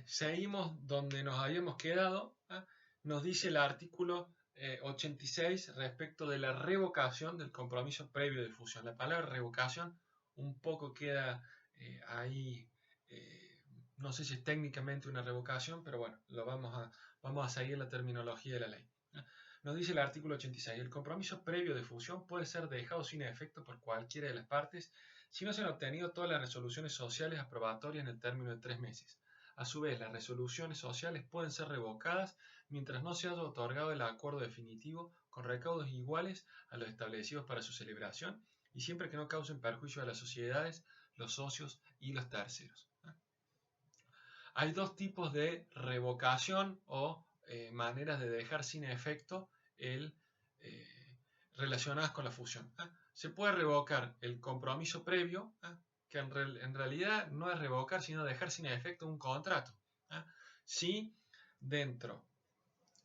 Seguimos donde nos habíamos quedado. Nos dice el artículo 86 respecto de la revocación del compromiso previo de fusión. La palabra revocación un poco queda ahí, no sé si es técnicamente una revocación, pero bueno, vamos a seguir la terminología de la ley. Nos dice el artículo 86, el compromiso previo de fusión puede ser dejado sin efecto por cualquiera de las partes si no se han obtenido todas las resoluciones sociales aprobatorias en el término de 3 meses. A su vez, las resoluciones sociales pueden ser revocadas mientras no se haya otorgado el acuerdo definitivo con recaudos iguales a los establecidos para su celebración y siempre que no causen perjuicio a las sociedades, los socios y los terceros. Hay dos tipos de revocación o maneras de dejar sin efecto relacionadas con la fusión. Se puede revocar el compromiso previo, que en realidad no es revocar, sino dejar sin efecto un contrato. Si dentro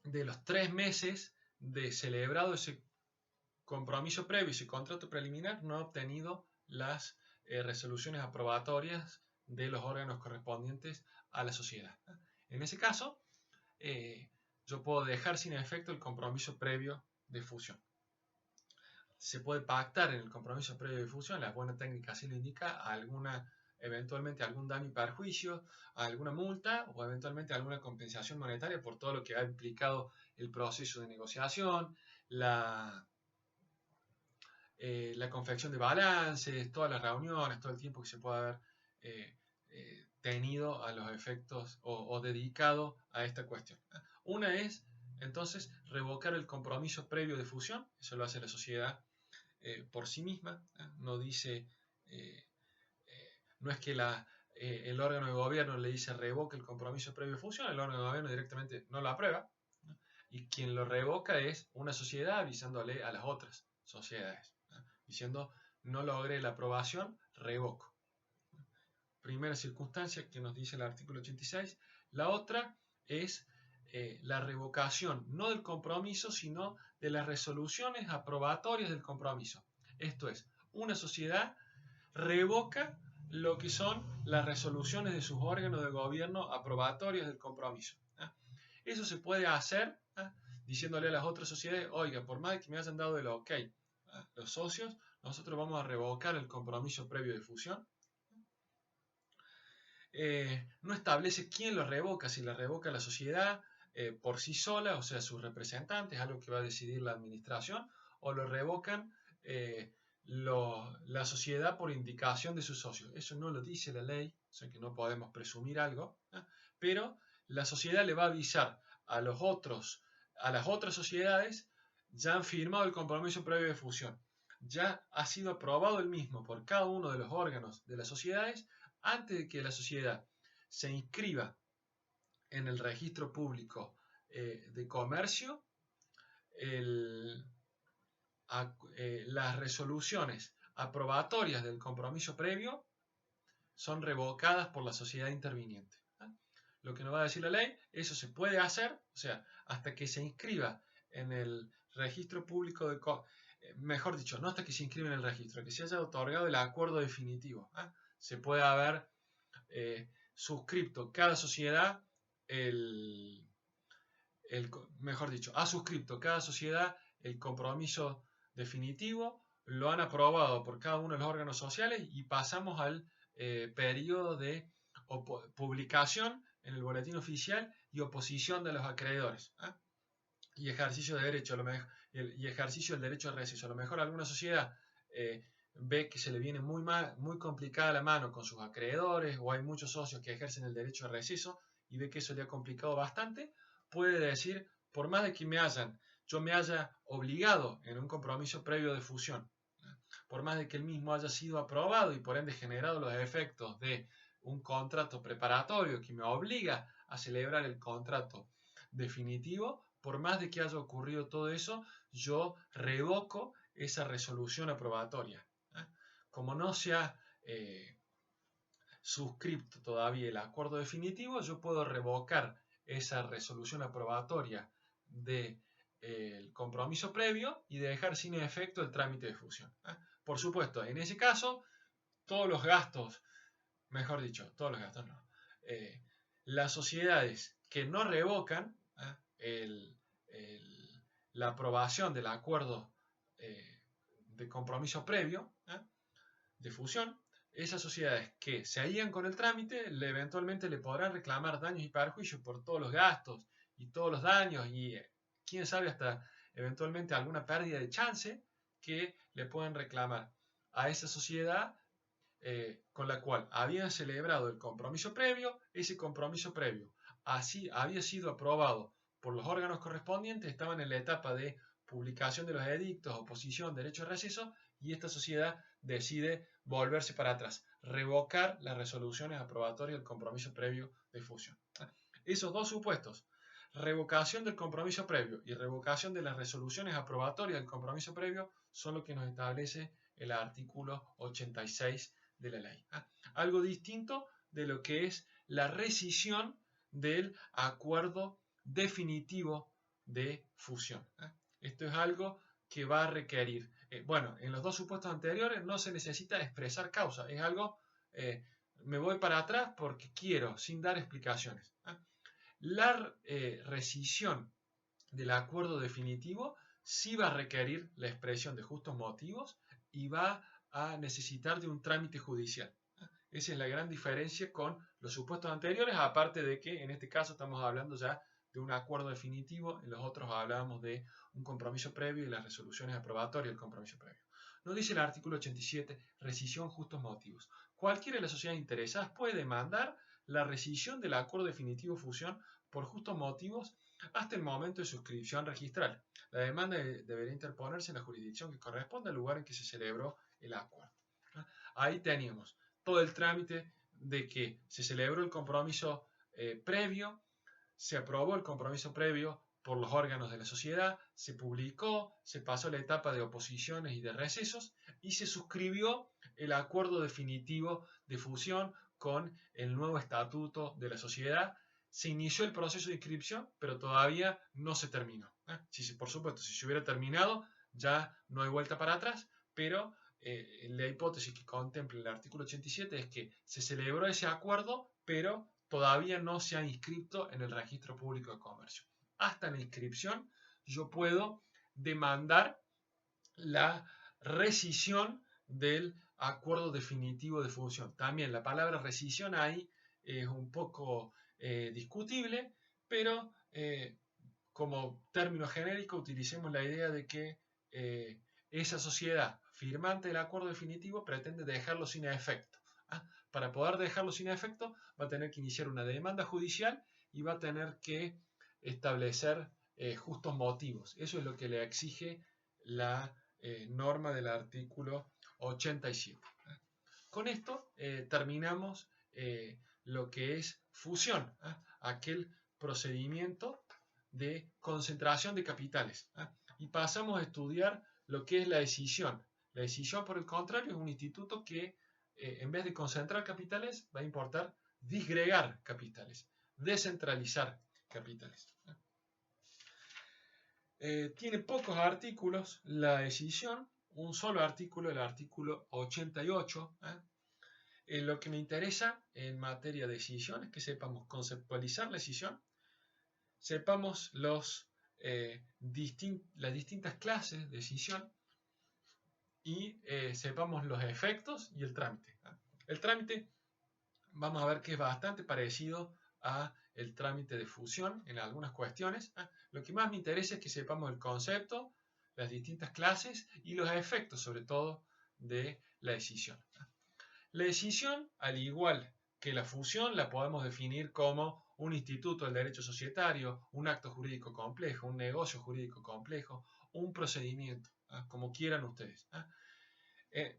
de los 3 meses de celebrado ese compromiso previo, ese contrato preliminar, no ha obtenido las resoluciones aprobatorias de los órganos correspondientes a la sociedad. En ese caso, yo puedo dejar sin efecto el compromiso previo de fusión. Se puede pactar en el compromiso previo de fusión, la buena técnica así lo indica, eventualmente algún daño y perjuicio, alguna multa o eventualmente alguna compensación monetaria por todo lo que ha implicado el proceso de negociación, la confección de balances, todas las reuniones, todo el tiempo que se pueda haber tenido a los efectos o dedicado a esta cuestión. Una es, entonces, revocar el compromiso previo de fusión, eso lo hace la sociedad por sí misma, no dice, no es que el órgano de gobierno le dice revoca el compromiso previo de fusión, el órgano de gobierno directamente no lo aprueba, y quien lo revoca es una sociedad avisándole a las otras sociedades, diciendo no logré la aprobación, revoco. Primera circunstancia que nos dice el artículo 86. La otra es la revocación, no del compromiso, sino de las resoluciones aprobatorias del compromiso. Esto es, una sociedad revoca lo que son las resoluciones de sus órganos de gobierno aprobatorias del compromiso. Eso se puede hacer diciéndole a las otras sociedades, oiga, por más que me hayan dado el ok, los socios, nosotros vamos a revocar el compromiso previo de fusión. No establece quién lo revoca, si la revoca la sociedad por sí sola, o sea, sus representantes, algo que va a decidir la administración, o lo revocan la sociedad por indicación de sus socios. Eso no lo dice la ley, o sea que no podemos presumir algo, pero la sociedad le va a avisar a las otras sociedades, ya han firmado el compromiso previo de fusión, ya ha sido aprobado el mismo por cada uno de los órganos de las sociedades antes de que la sociedad se inscriba en el registro público de comercio. Las resoluciones aprobatorias del compromiso previo son revocadas por la sociedad interviniente. Lo que nos va a decir la ley, eso se puede hacer, o sea, hasta que se inscriba en el registro público de mejor dicho, no hasta que se inscriba en el registro, que se haya otorgado el acuerdo definitivo. Se puede haber suscripto cada sociedad mejor dicho, ha suscripto cada sociedad el compromiso definitivo, lo han aprobado por cada uno de los órganos sociales y pasamos al periodo de publicación en el boletín oficial y oposición de los acreedores. Y ejercicio de derecho, y ejercicio del derecho de receso. A lo mejor alguna sociedad ve que se le viene muy complicada la mano con sus acreedores, o hay muchos socios que ejercen el derecho de receso y ve que eso le ha complicado bastante, puede decir, por más de que yo me haya obligado en un compromiso previo de fusión, por más de que el mismo haya sido aprobado y por ende generado los efectos de un contrato preparatorio que me obliga a celebrar el contrato definitivo, por más de que haya ocurrido todo eso, yo revoco esa resolución aprobatoria. Como no se ha suscripto todavía el acuerdo definitivo, yo puedo revocar esa resolución aprobatoria del compromiso previo y dejar sin efecto el trámite de fusión. Por supuesto, en ese caso, todos los gastos, mejor dicho, todos los gastos no, las sociedades que no revocan la aprobación del acuerdo de compromiso previo de fusión, esas sociedades que se hallan con el trámite eventualmente le podrán reclamar daños y perjuicios por todos los gastos y todos los daños y quién sabe hasta eventualmente alguna pérdida de chance que le pueden reclamar a esa sociedad con la cual habían celebrado el compromiso previo. Ese compromiso previo así había sido aprobado por los órganos correspondientes, estaban en la etapa de publicación de los edictos, oposición, derecho de receso, y esta sociedad decide volverse para atrás, revocar las resoluciones aprobatorias del compromiso previo de fusión. Esos dos supuestos, revocación del compromiso previo y revocación de las resoluciones aprobatorias del compromiso previo, son lo que nos establece el artículo 86 de la ley. Algo distinto de lo que es la rescisión del acuerdo definitivo de fusión. Esto es algo que va a requerir, bueno, en los dos supuestos anteriores no se necesita expresar causa, es algo, me voy para atrás porque quiero, sin dar explicaciones. La rescisión del acuerdo definitivo sí va a requerir la expresión de justos motivos y va a necesitar de un trámite judicial. Esa es la gran diferencia con los supuestos anteriores, aparte de que en este caso estamos hablando ya de un acuerdo definitivo, en los otros hablábamos de un compromiso previo y las resoluciones aprobatorias del compromiso previo. Nos dice el artículo 87, rescisión justos motivos. Cualquiera de las sociedades interesadas puede demandar la rescisión del acuerdo definitivo de fusión por justos motivos hasta el momento de suscripción registral. La demanda deberá interponerse en la jurisdicción que corresponde al lugar en que se celebró el acuerdo. Ahí teníamos todo el trámite de que se celebró el compromiso previo, se aprobó el compromiso previo por los órganos de la sociedad, se publicó, se pasó la etapa de oposiciones y de recesos y se suscribió el acuerdo definitivo de fusión con el nuevo estatuto de la sociedad. Se inició el proceso de inscripción, pero todavía no se terminó. Por supuesto, si se hubiera terminado, ya no hay vuelta para atrás, pero la hipótesis que contempla el artículo 87 es que se celebró ese acuerdo, pero todavía no se ha inscrito en el registro público de comercio. Hasta la inscripción yo puedo demandar la rescisión del acuerdo definitivo de fusión. También la palabra rescisión ahí es un poco discutible, pero como término genérico utilicemos la idea de que esa sociedad firmante del acuerdo definitivo pretende dejarlo sin efecto. Para poder dejarlo sin efecto va a tener que iniciar una demanda judicial y va a tener que establecer justos motivos. Eso es lo que le exige la norma del artículo 87. Con esto terminamos lo que es fusión, aquel procedimiento de concentración de capitales. Y pasamos a estudiar lo que es la escisión. La escisión, por el contrario, es un instituto que en vez de concentrar capitales, va a importar disgregar capitales, descentralizar capitales. Tiene pocos artículos la escisión, un solo artículo, el artículo 88. Lo que me interesa en materia de escisión es que sepamos conceptualizar la escisión, sepamos las distintas clases de escisión y sepamos los efectos y el trámite. El trámite, vamos a ver que es bastante parecido a el trámite de fusión en algunas cuestiones. Lo que más me interesa es que sepamos el concepto, las distintas clases y los efectos, sobre todo, de la escisión. La escisión, al igual que la fusión, la podemos definir como un instituto del derecho societario, un acto jurídico complejo, un negocio jurídico complejo, un procedimiento, como quieran ustedes.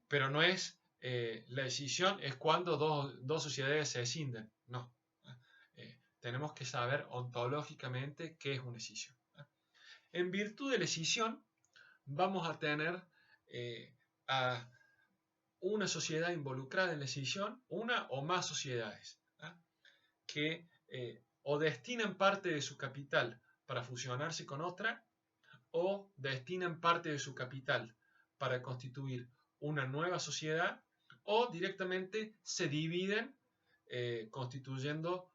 Pero no es la escisión es cuando dos sociedades se escinden. No. Tenemos que saber ontológicamente qué es una escisión. En virtud de la escisión, vamos a tener a una sociedad involucrada en la escisión, una o más sociedades, que o destinan parte de su capital para fusionarse con otra, o destinan parte de su capital para constituir una nueva sociedad, o directamente se dividen constituyendo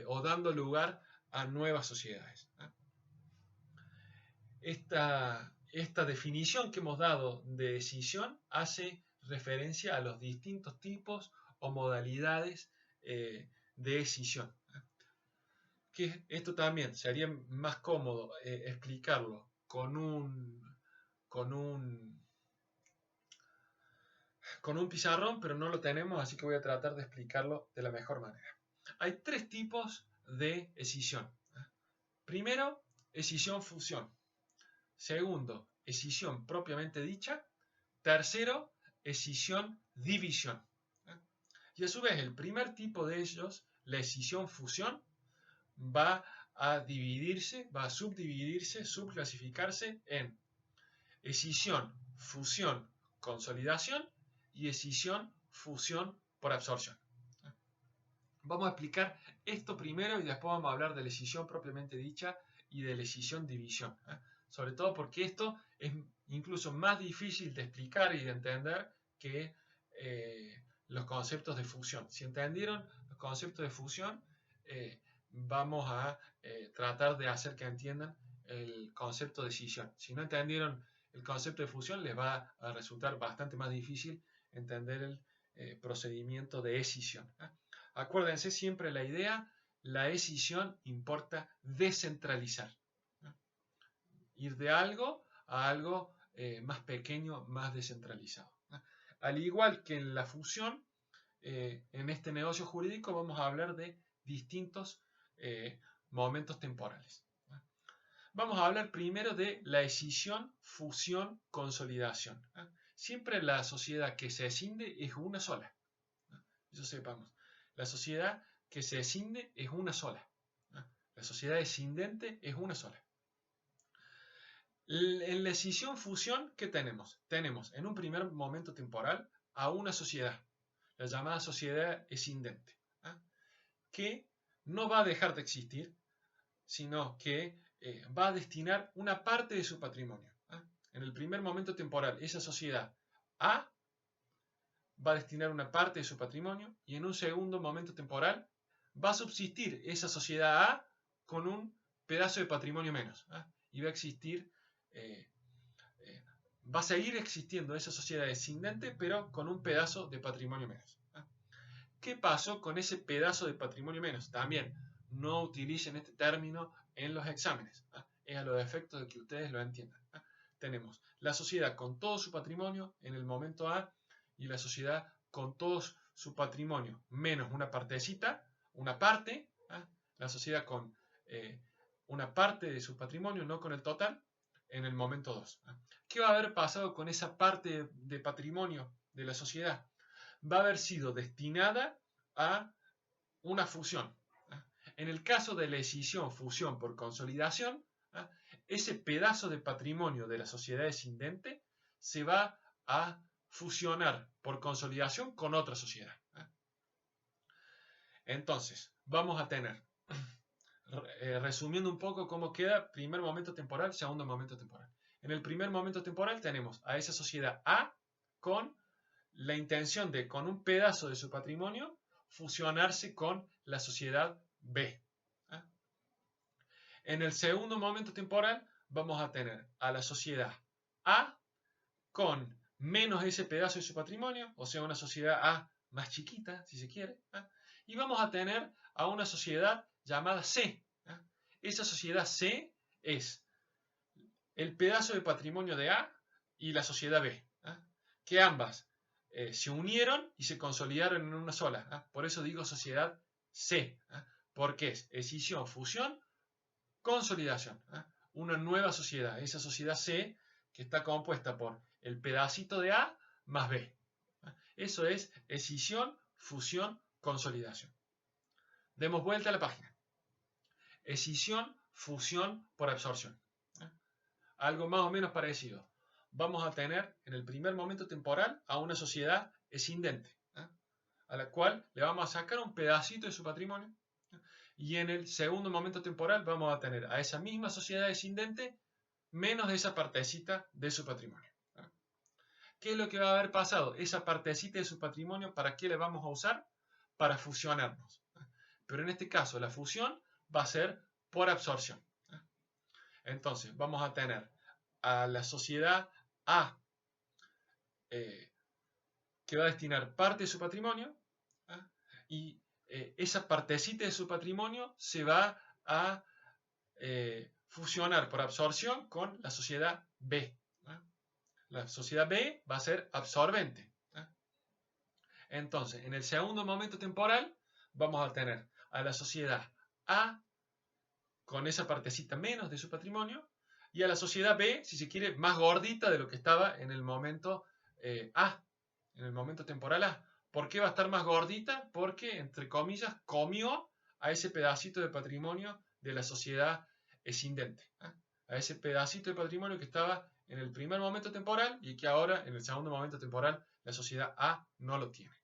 o dando lugar a nuevas sociedades. Esta definición que hemos dado de escisión hace referencia a los distintos tipos o modalidades de escisión. Que esto también sería más cómodo explicarlo con un pizarrón, pero no lo tenemos, así que voy a tratar de explicarlo de la mejor manera. Hay tres tipos de escisión. Primero, escisión-fusión. Segundo, escisión propiamente dicha. Tercero, escisión-división. Y a su vez, el primer tipo de ellos, la escisión-fusión, va a dividirse, va a subdividirse, subclasificarse en escisión, fusión, consolidación y escisión, fusión por absorción. Vamos a explicar esto primero y después vamos a hablar de la escisión propiamente dicha y de la escisión-división. Sobre todo porque esto es incluso más difícil de explicar y de entender que los conceptos de fusión. Si entendieron los conceptos de fusión, vamos a tratar de hacer que entiendan el concepto de escisión. Si no entendieron el concepto de fusión, les va a resultar bastante más difícil entender el procedimiento de escisión. Acuérdense siempre la idea, la escisión importa descentralizar. Ir de algo a algo más pequeño, más descentralizado. Al igual que en la fusión, en este negocio jurídico vamos a hablar de distintos momentos temporales. Vamos a hablar primero de la escisión, fusión, consolidación. Siempre la sociedad que se escinde es una sola. Eso sepamos. La sociedad que se escinde es una sola. La sociedad escindente es una sola. En la escisión-fusión, ¿qué tenemos? Tenemos en un primer momento temporal a una sociedad, la llamada sociedad escindente, que no va a dejar de existir, sino que va a destinar una parte de su patrimonio. En el primer momento temporal, esa sociedad A va a destinar una parte de su patrimonio y en un segundo momento temporal va a subsistir esa sociedad A con un pedazo de patrimonio menos. Y va a existir, va a seguir existiendo esa sociedad escindente, pero con un pedazo de patrimonio menos. ¿Qué pasó con ese pedazo de patrimonio menos? También no utilicen este término en los exámenes. Es a los efectos de que ustedes lo entiendan. Tenemos la sociedad con todo su patrimonio en el momento A y la sociedad con todo su patrimonio menos una partecita, una parte, la sociedad con una parte de su patrimonio, no con el total, en el momento 2. ¿Qué va a haber pasado con esa parte de patrimonio de la sociedad? Va a haber sido destinada a una fusión. En el caso de la escisión, fusión por consolidación, ese pedazo de patrimonio de la sociedad escindente se va a fusionar por consolidación con otra sociedad. Entonces, vamos a tener, resumiendo un poco cómo queda primer momento temporal, segundo momento temporal. En el primer momento temporal tenemos a esa sociedad A con la intención de, con un pedazo de su patrimonio, fusionarse con la sociedad B. En el segundo momento temporal vamos a tener a la sociedad A con menos ese pedazo de su patrimonio, o sea, una sociedad A más chiquita, si se quiere, y vamos a tener a una sociedad llamada C. Esa sociedad C es el pedazo de patrimonio de A y la sociedad B, que ambas se unieron y se consolidaron en una sola. Por eso digo sociedad C, porque es escisión, fusión, consolidación. Una nueva sociedad, esa sociedad C que está compuesta por el pedacito de A más B. Eso es escisión, fusión, consolidación. Demos vuelta a la página. Escisión, fusión por absorción. Algo más o menos parecido. Vamos a tener en el primer momento temporal a una sociedad escindente, a la cual le vamos a sacar un pedacito de su patrimonio, y en el segundo momento temporal vamos a tener a esa misma sociedad escindente menos de esa partecita de su patrimonio. ¿Qué es lo que va a haber pasado? Esa partecita de su patrimonio, ¿para qué le vamos a usar? Para fusionarnos. pero en este caso la fusión va a ser por absorción. Entonces vamos a tener a la sociedad A que va a destinar parte de su patrimonio, y esa partecita de su patrimonio se va a fusionar por absorción con la sociedad B. La sociedad B va a ser absorbente. Entonces, en el segundo momento temporal, vamos a tener a la sociedad A con esa partecita menos de su patrimonio, y a la sociedad B, si se quiere, más gordita de lo que estaba en el momento A, en el momento temporal A. ¿Por qué va a estar más gordita? Porque, entre comillas, comió a ese pedacito de patrimonio de la sociedad escindente, a ese pedacito de patrimonio que estaba en el primer momento temporal y que ahora, en el segundo momento temporal, la sociedad A no lo tiene.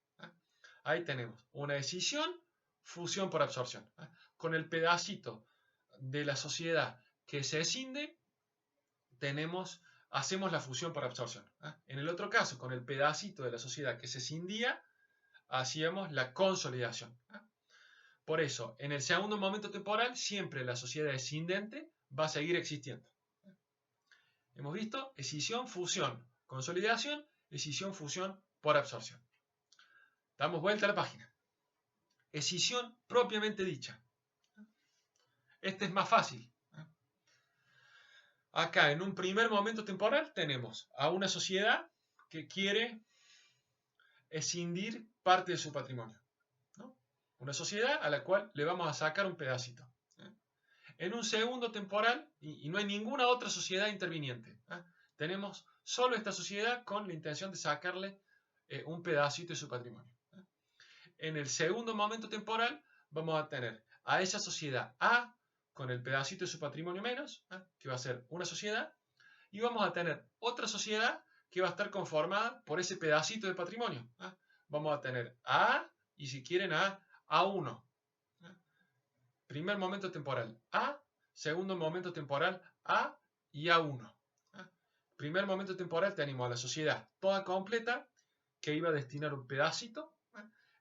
Ahí tenemos una escisión, fusión por absorción. Con el pedacito de la sociedad que se escinde, hacemos la fusión por absorción. En el otro caso, con el pedacito de la sociedad que se escindía, hacíamos la consolidación. Por eso, en el segundo momento temporal, siempre la sociedad escindente va a seguir existiendo. Hemos visto escisión, fusión, consolidación, escisión, fusión por absorción. Damos vuelta a la página. Escisión propiamente dicha. Este es más fácil. Acá, en un primer momento temporal, tenemos a una sociedad que quiere escindir parte de su patrimonio. Una sociedad a la cual le vamos a sacar un pedacito. En un segundo temporal, y no hay ninguna otra sociedad interviniente, tenemos solo esta sociedad con la intención de sacarle un pedacito de su patrimonio. En el segundo momento temporal vamos a tener a esa sociedad A con el pedacito de su patrimonio menos, que va a ser una sociedad, y vamos a tener otra sociedad que va a estar conformada por ese pedacito de patrimonio. Vamos a tener A y, si quieren, a A1. Primer momento temporal A, segundo momento temporal A y A1. Primer momento temporal tenemos a la sociedad toda completa que iba a destinar un pedacito,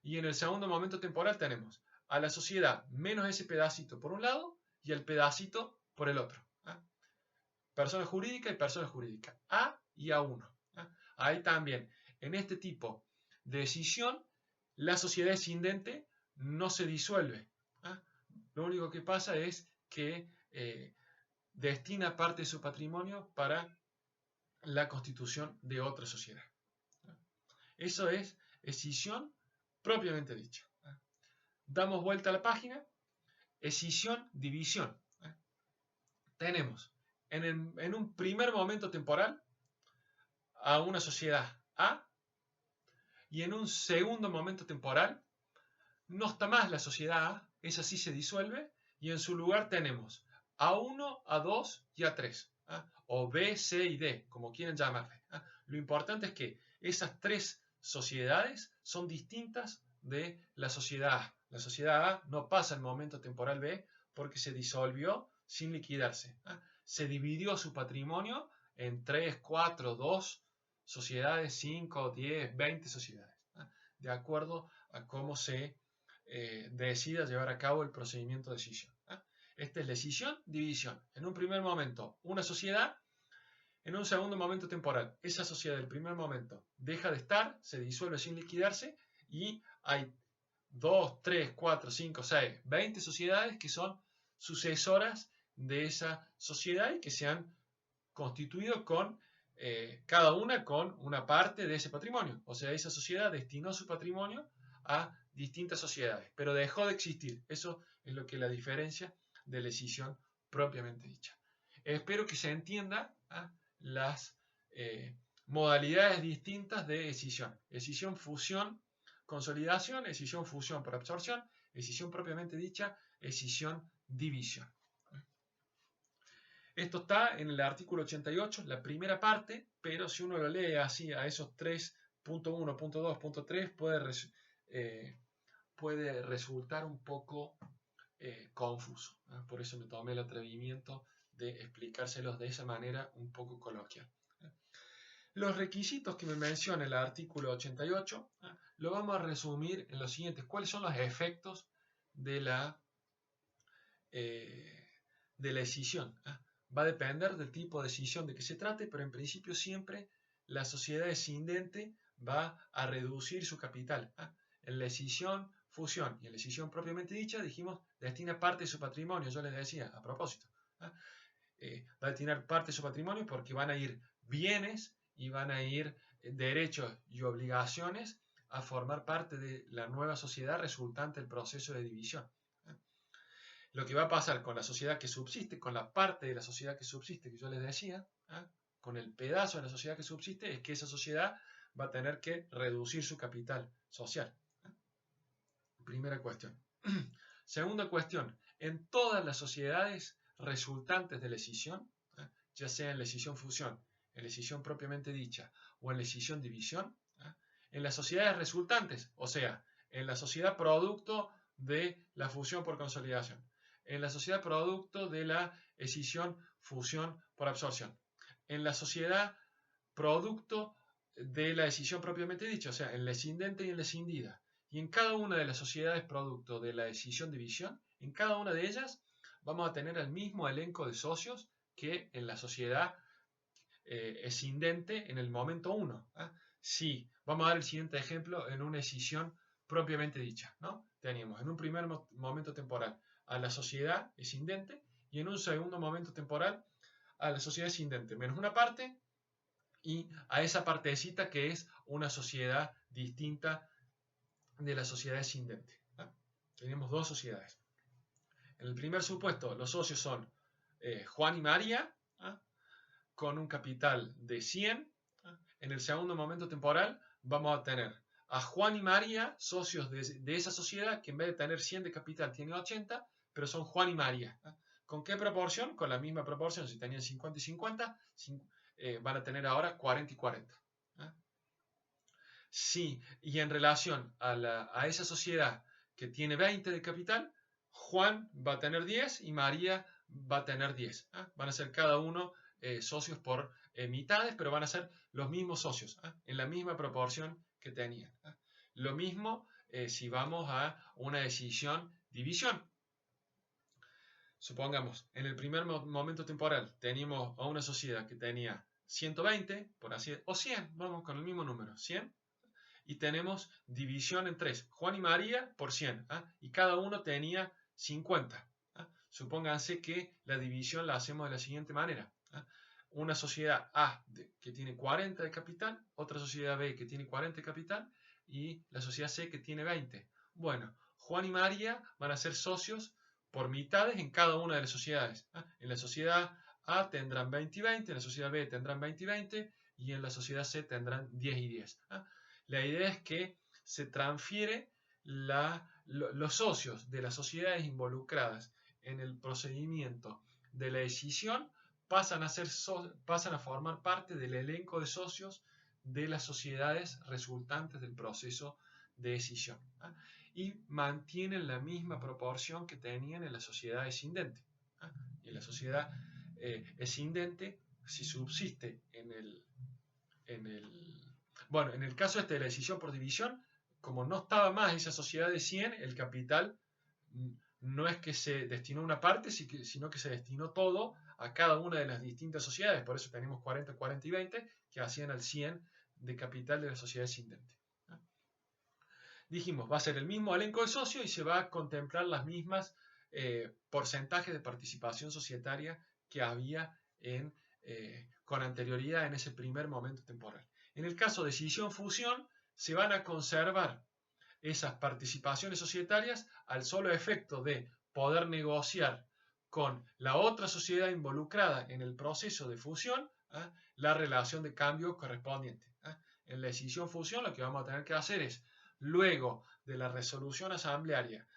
y en el segundo momento temporal tenemos a la sociedad menos ese pedacito por un lado y el pedacito por el otro. Persona jurídica y persona jurídica, A y A1. Ahí también, en este tipo de escisión, la sociedad escindente no se disuelve. Lo único que pasa es que destina parte de su patrimonio para la constitución de otra sociedad. Eso es escisión propiamente dicha. Damos vuelta a la página. Escisión, división. Tenemos en un primer momento temporal a una sociedad A, y en un segundo momento temporal no está más la sociedad A, esa sí se disuelve, y en su lugar tenemos A1, A2 y A3, o B, C y D, como quieran llamarle. Lo importante es que esas tres sociedades son distintas de la sociedad A. La sociedad A no pasa el momento temporal B porque se disolvió sin liquidarse. Se dividió su patrimonio en 3, 4, 2 sociedades, 5, 10, 20 sociedades, de acuerdo a cómo se decida llevar a cabo el procedimiento de escisión. Esta es la escisión, división. En un primer momento, una sociedad. En un segundo momento temporal, esa sociedad del primer momento deja de estar, se disuelve sin liquidarse, y hay 2, 3, 4, 5, 6, 20 sociedades que son sucesoras de esa sociedad y que se han constituido con cada una con una parte de ese patrimonio. O sea, esa sociedad destinó su patrimonio a distintas sociedades, pero dejó de existir. Eso es lo que la diferencia de la escisión propiamente dicha. Espero que se entienda las modalidades distintas de escisión. Escisión, fusión, consolidación, escisión, fusión por absorción, escisión propiamente dicha, escisión, división. Esto está en el artículo 88, la primera parte, pero si uno lo lee así a esos 3.1, .2, .3, puede resultar un poco confuso. Por eso me tomé el atrevimiento de explicárselos de esa manera un poco coloquial. Los requisitos que me menciona el artículo 88 lo vamos a resumir en los siguientes. ¿Cuáles son los efectos de la decisión. Va a depender del tipo de decisión de que se trate, pero en principio siempre la sociedad escindente va a reducir su capital. En la decisión fusión y en la decisión propiamente dicha, dijimos, destina parte de su patrimonio, yo les decía a propósito. Va a destinar parte de su patrimonio porque van a ir bienes y van a ir derechos y obligaciones a formar parte de la nueva sociedad resultante del proceso de división. Lo que va a pasar con la sociedad que subsiste, con la parte de la sociedad que subsiste que yo les decía, con el pedazo de la sociedad que subsiste, es que esa sociedad va a tener que reducir su capital social. Primera cuestión. Segunda cuestión. En todas las sociedades resultantes de la escisión, ya sea en la escisión fusión, en la escisión propiamente dicha o en la escisión división, en las sociedades resultantes, o sea, en la sociedad producto de la fusión por consolidación, en la sociedad producto de la escisión fusión por absorción, en la sociedad producto de la escisión propiamente dicha, o sea, en la escindente y en la escindida, y en cada una de las sociedades producto de la escisión división, en cada una de ellas vamos a tener el mismo elenco de socios que en la sociedad escindente en el momento 1. Sí, vamos a dar el siguiente ejemplo en una escisión propiamente dicha, ¿no? Tenemos en un primer momento temporal a la sociedad escindente y en un segundo momento temporal a la sociedad escindente, menos una parte, y a esa partecita que es una sociedad distinta de la sociedad escindente. Tenemos dos sociedades. En el primer supuesto, los socios son Juan y María, con un capital de 100. En el segundo momento temporal vamos a tener a Juan y María, socios de esa sociedad, que en vez de tener 100 de capital tiene 80, pero son Juan y María. ¿Con qué proporción? Con la misma proporción. Si tenían 50 y 50, van a tener ahora 40 y 40. Sí, y en relación a esa sociedad que tiene 20 de capital, Juan va a tener 10 y María va a tener 10. Van a ser cada uno socios por mitades, pero van a ser los mismos socios, en la misma proporción que tenían. Lo mismo si vamos a una decisión división. Supongamos, en el primer momento temporal teníamos a una sociedad que tenía 120, por así, o 100, vamos con el mismo número, 100, y tenemos división en 3, Juan y María por 100, y cada uno tenía 50. Supónganse que la división la hacemos de la siguiente manera. Una sociedad A que tiene 40 de capital, otra sociedad B que tiene 40 de capital y la sociedad C que tiene 20. Bueno, Juan y María van a ser socios por mitades en cada una de las sociedades. En la sociedad A tendrán 20 y 20, en la sociedad B tendrán 20 y 20 y en la sociedad C tendrán 10 y 10. La idea es que se transfiere los socios de las sociedades involucradas en el procedimiento de la decisión pasan a formar parte del elenco de socios de las sociedades resultantes del proceso de decisión, y mantienen la misma proporción que tenían en la sociedad escindente. Y en la sociedad escindente, si subsiste en el caso de la decisión por división, como no estaba más esa sociedad de 100, el capital no es que se destinó una parte, sino que se destinó todo a cada una de las distintas sociedades. Por eso tenemos 40, 40 y 20 que hacían al 100 de capital de la sociedad escindente. Dijimos, va a ser el mismo elenco de socios y se va a contemplar las mismas porcentajes de participación societaria que había con anterioridad en ese primer momento temporal. En el caso de escisión-fusión, se van a conservar esas participaciones societarias al solo efecto de poder negociar con la otra sociedad involucrada en el proceso de fusión la relación de cambio correspondiente. En la escisión-fusión lo que vamos a tener que hacer es, luego de la resolución asamblearia,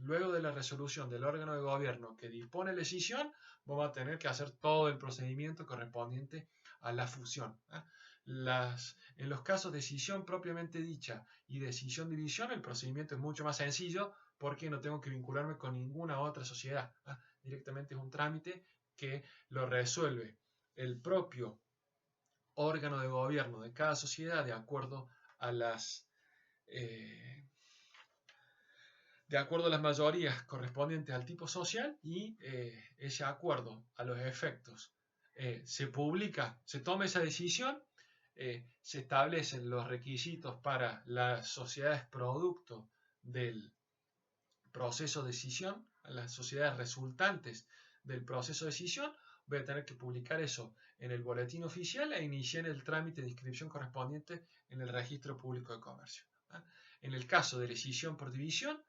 luego de la resolución del órgano de gobierno que dispone la escisión, vamos a tener que hacer todo el procedimiento correspondiente a la fusión. En los casos de escisión propiamente dicha y de escisión-división, el procedimiento es mucho más sencillo porque no tengo que vincularme con ninguna otra sociedad. Directamente es un trámite que lo resuelve el propio órgano de gobierno de cada sociedad de acuerdo a las de acuerdo a las mayorías correspondientes al tipo social y ese acuerdo a los efectos se publica, se toma esa decisión, se establecen los requisitos para las sociedades producto del proceso de decisión, a las sociedades resultantes del proceso de decisión. Voy a tener que publicar eso en el boletín oficial e iniciar el trámite de inscripción correspondiente en el registro público de comercio. En el caso de decisión por división,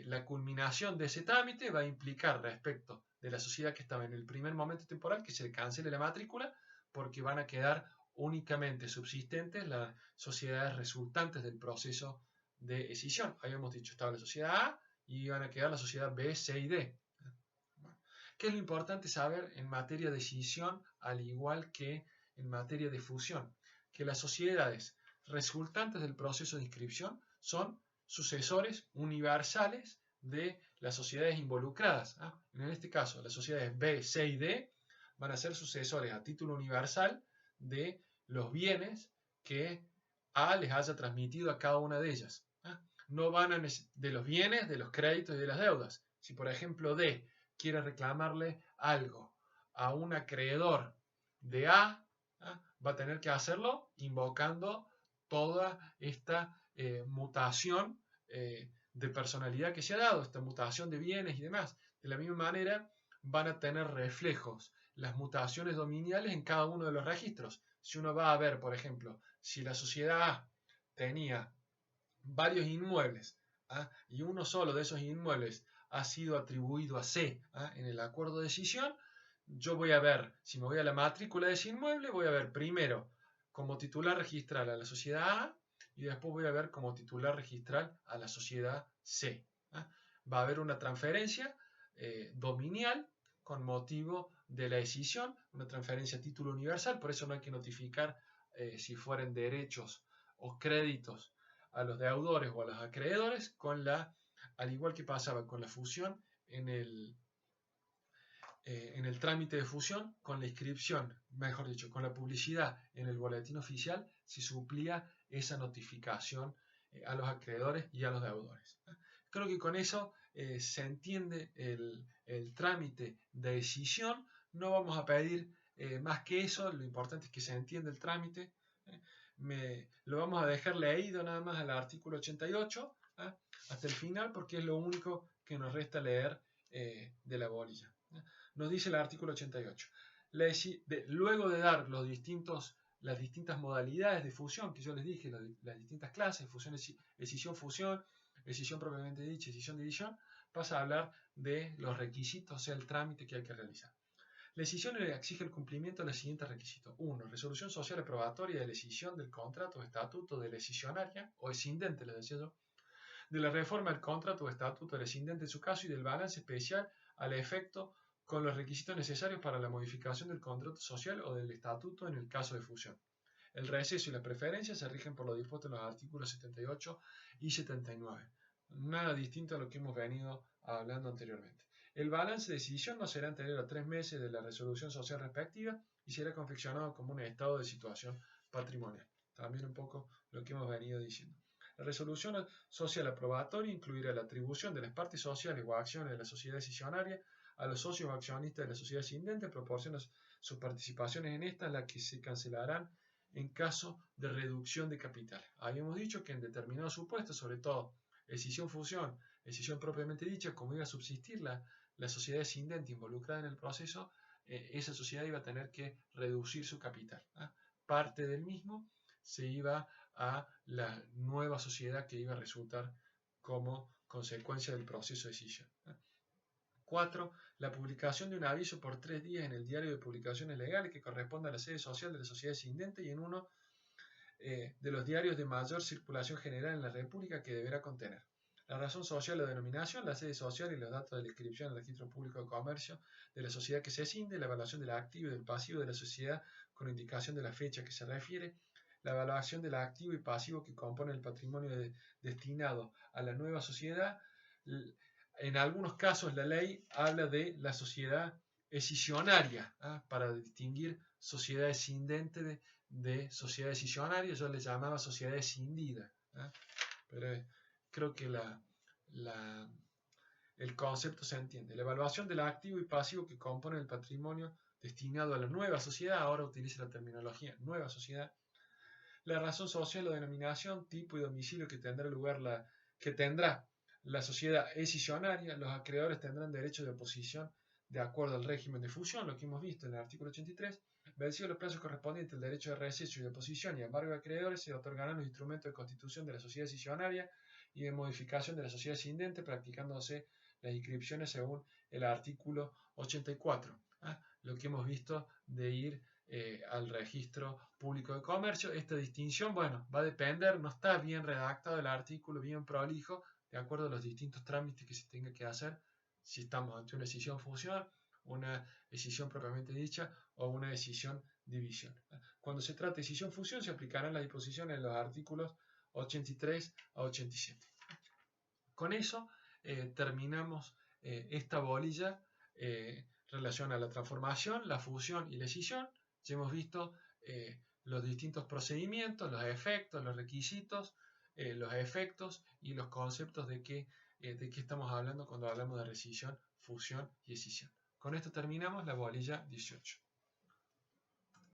la culminación de ese trámite va a implicar respecto de la sociedad que estaba en el primer momento temporal que se le cancele la matrícula, porque van a quedar únicamente subsistentes las sociedades resultantes del proceso de decisión. Habíamos dicho, estaba la sociedad A y van a quedar la sociedad B, C y D. ¿Qué es lo importante saber en materia de decisión, al igual que en materia de fusión? Que las sociedades resultantes del proceso de inscripción son sucesores universales de las sociedades involucradas. En este caso, las sociedades B, C y D van a ser sucesores a título universal de los bienes que A les haya transmitido a cada una de ellas. No van a de los bienes, de los créditos y de las deudas. Si por ejemplo D quiere reclamarle algo a un acreedor de A, va a tener que hacerlo invocando toda esta mutación de personalidad que se ha dado, esta mutación de bienes y demás. De la misma manera, van a tener reflejos las mutaciones dominiales en cada uno de los registros. Si uno va a ver, por ejemplo, si la sociedad A tenía varios inmuebles y uno solo de esos inmuebles ha sido atribuido a C en el acuerdo de decisión, yo voy a ver, si me voy a la matrícula de ese inmueble, voy a ver primero como titular registral a la sociedad A y después voy a ver como titular registral a la sociedad C. Va a haber una transferencia dominial con motivo de la decisión, una transferencia a título universal, por eso no hay que notificar si fueran derechos o créditos a los deudores o a los acreedores, al igual que pasaba con la fusión en el trámite de fusión, con la inscripción, mejor dicho, con la publicidad en el boletín oficial, se suplía esa notificación a los acreedores y a los deudores. Creo que con eso se entiende el trámite de decisión. No vamos a pedir más que eso, lo importante es que se entienda el trámite. Lo vamos a dejar leído nada más al artículo 88 hasta el final, porque es lo único que nos resta leer de la bolilla. Nos dice el artículo 88. Luego de dar las distintas modalidades de fusión que yo les dije, las distintas clases, fusión, decisión propiamente dicha, decisión, pasa a hablar de los requisitos, o sea, el trámite que hay que realizar. La decisión exige el cumplimiento de los siguientes requisitos. 1. Resolución social aprobatoria de la decisión del contrato o estatuto de la decisionaria o escindente, les decía yo, de la reforma del contrato o estatuto del escindente en su caso y del balance especial al efecto con los requisitos necesarios para la modificación del contrato social o del estatuto en el caso de fusión. El receso y la preferencia se rigen por lo dispuesto en los artículos 78 y 79. Nada distinto a lo que hemos venido hablando anteriormente. El balance de decisión no será anterior a 3 meses de la resolución social respectiva y será confeccionado como un estado de situación patrimonial. También un poco lo que hemos venido diciendo. La resolución social aprobatoria incluirá la atribución de las partes sociales o acciones de la sociedad decisionaria a los socios o accionistas de la sociedad ascendente, proporciona sus participaciones en esta, las que se cancelarán en caso de reducción de capital. Habíamos dicho que en determinados supuestos, sobre todo decisión-fusión, decisión propiamente dicha, como iba a subsistir la sociedad ascendente involucrada en el proceso, esa sociedad iba a tener que reducir su capital. Parte del mismo se iba a la nueva sociedad que iba a resultar como consecuencia del proceso de decisión. 4. La publicación de un aviso por 3 días en el diario de publicaciones legales que corresponda a la sede social de la sociedad ascendente y en uno de los diarios de mayor circulación general en la República que deberá contener la razón social o denominación, la sede social y los datos de la inscripción en el registro público de comercio de la sociedad que se escinde, la evaluación del activo y del pasivo de la sociedad con indicación de la fecha que se refiere, la evaluación del activo y pasivo que compone el patrimonio destinado a la nueva sociedad. En algunos casos la ley habla de la sociedad escisionaria, para distinguir sociedad escindente de sociedad decisionaria. Yo le llamaba sociedad escindida, pero creo que el concepto se entiende. La evaluación del activo y pasivo que compone el patrimonio destinado a la nueva sociedad, ahora utiliza la terminología nueva sociedad, la razón social o denominación, tipo y domicilio que tendrá la sociedad escisionaria, los acreedores tendrán derecho de oposición de acuerdo al régimen de fusión, lo que hemos visto en el artículo 83, vencidos los plazos correspondientes al derecho de receso y de oposición y embargo de acreedores, se otorgarán los instrumentos de constitución de la sociedad escisionaria y de modificación de la sociedad escindente, practicándose las inscripciones según el artículo 84. Lo que hemos visto de ir al registro público de comercio. Esta distinción, bueno, va a depender, no está bien redactado el artículo, bien prolijo, de acuerdo a los distintos trámites que se tenga que hacer, si estamos ante una decisión fusión, una decisión propiamente dicha o una decisión división. Cuando se trata de decisión fusión, se aplicarán las disposiciones en los artículos 83 a 87. Con eso terminamos esta bolilla relación a la transformación, la fusión y la escisión. Ya hemos visto los distintos procedimientos, los efectos, los requisitos, los efectos y los conceptos de qué estamos hablando cuando hablamos de rescisión, fusión y escisión. Con esto terminamos la bolilla 18.